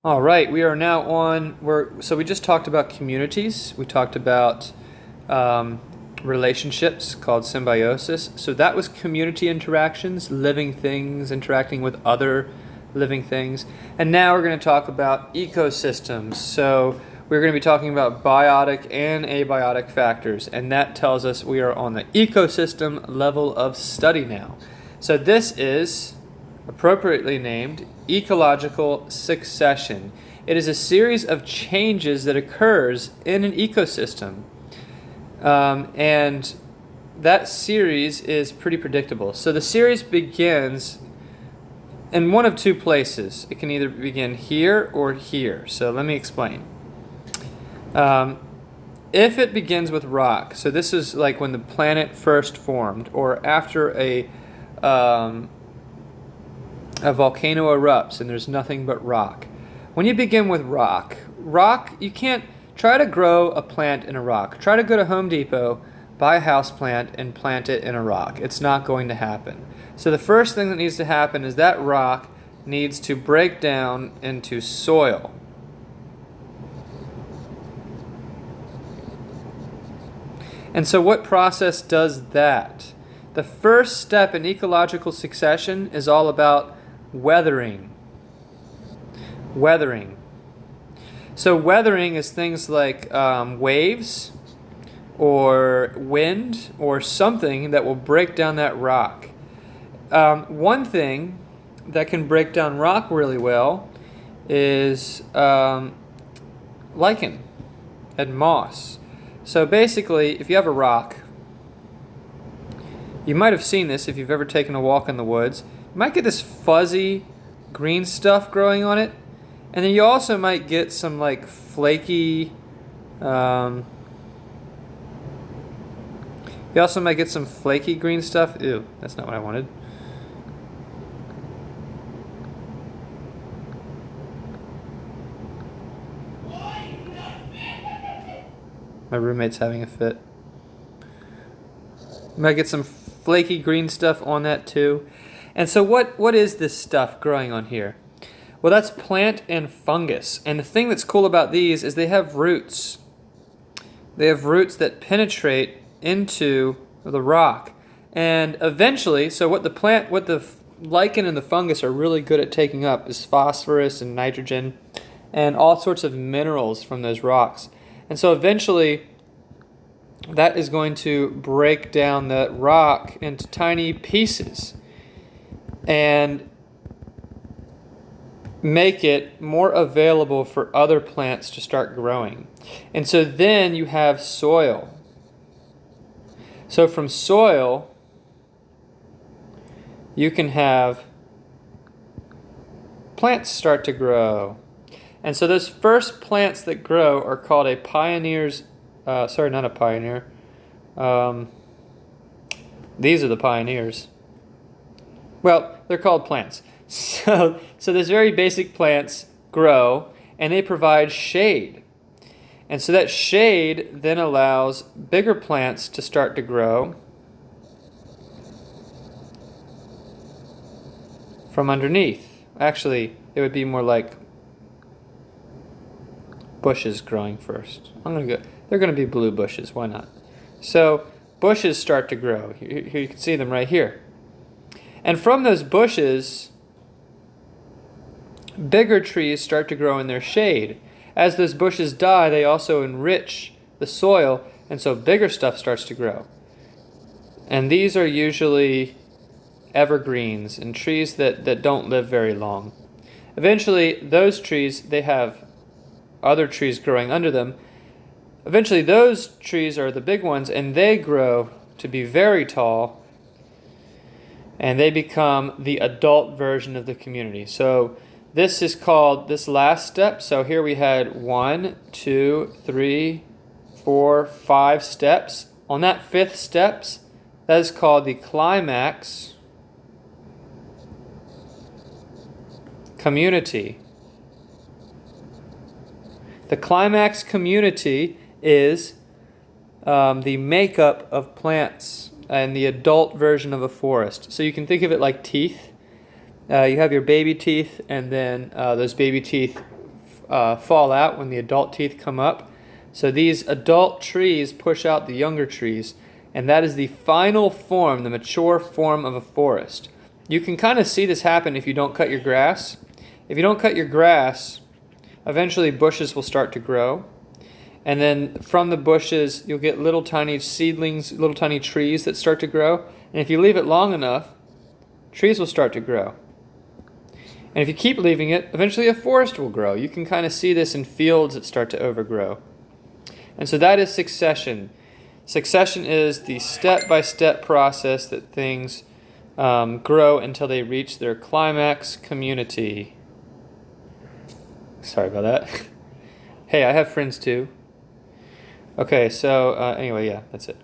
All right, we are now on. So we just talked about communities. We talked about um, relationships called symbiosis. So that was community interactions, living things interacting with other living things. And now we're going to talk about ecosystems. So we're going to be talking about biotic and abiotic factors, and that tells us we are on the ecosystem level of study now. So this is appropriately named ecological succession. It is a series of changes that occurs in an ecosystem, and that series is pretty predictable. So the series begins in one of two places. It can either begin here or here. So let me explain. If it begins with rock, so this is like when the planet first formed, or after a volcano erupts and there's nothing but rock. When you begin with rock, you can't try to grow a plant in a rock. Try to go to Home Depot, buy a house plant, and plant it in a rock. It's not going to happen. So the first thing that needs to happen is that rock needs to break down into soil. And so what process does that? The first step in ecological succession is all about weathering. Weathering. So weathering is things like waves or wind or something that will break down that rock. One thing that can break down rock really well is lichen and moss. So basically, if you have a rock, you might have seen this if you've ever taken a walk in the woods. You might get this fuzzy green stuff growing on it, and then you also might get some like flaky, you also might get some flaky green stuff. Ew, that's not what I wanted. My roommate's having a fit. You might get some flaky green stuff on that too. And so what is this stuff growing on here? Well, that's plant and fungus. And the thing that's cool about these is they have roots. They have roots that penetrate into the rock. And eventually, so what the lichen and the fungus are really good at taking up is phosphorus and nitrogen and all sorts of minerals from those rocks. And so eventually, that is going to break down that rock into tiny pieces and make it more available for other plants to start growing. And so then you have soil. So from soil, you can have plants start to grow. And so those first plants that grow are called a pioneer's, not a pioneer. These are the pioneers. Well, they're called plants. So those very basic plants grow, and they provide shade. And so that shade then allows bigger plants to start to grow from underneath. Actually, it would be more like bushes growing first. They're going to be blue bushes, why not? So bushes start to grow. Here you can see them right here. And from those bushes, bigger trees start to grow in their shade. As those bushes die, they also enrich the soil, and so bigger stuff starts to grow. And these are usually evergreens and trees that don't live very long. Eventually, those trees, they have other trees growing under them. Eventually, those trees are the big ones, and they grow to be very tall, and they become the adult version of the community. So this is called this last step. So here we had 1, 2, 3, 4, 5 steps. On that fifth steps, that is called the climax community. The climax community is the makeup of plants and the adult version of a forest. So you can think of it like teeth. You have your baby teeth, and then those baby teeth fall out when the adult teeth come up. So these adult trees push out the younger trees, and that is the final form, the mature form of a forest. You can kind of see this happen if you don't cut your grass. If you don't cut your grass, eventually bushes will start to grow. And then from the bushes, you'll get little tiny seedlings, little tiny trees that start to grow. And if you leave it long enough, trees will start to grow. And if you keep leaving it, eventually a forest will grow. You can kind of see this in fields that start to overgrow. And so that is succession. Succession is the step-by-step process that things grow until they reach their climax community. Sorry about that. Hey, I have friends too. Okay, so anyway, yeah, that's it.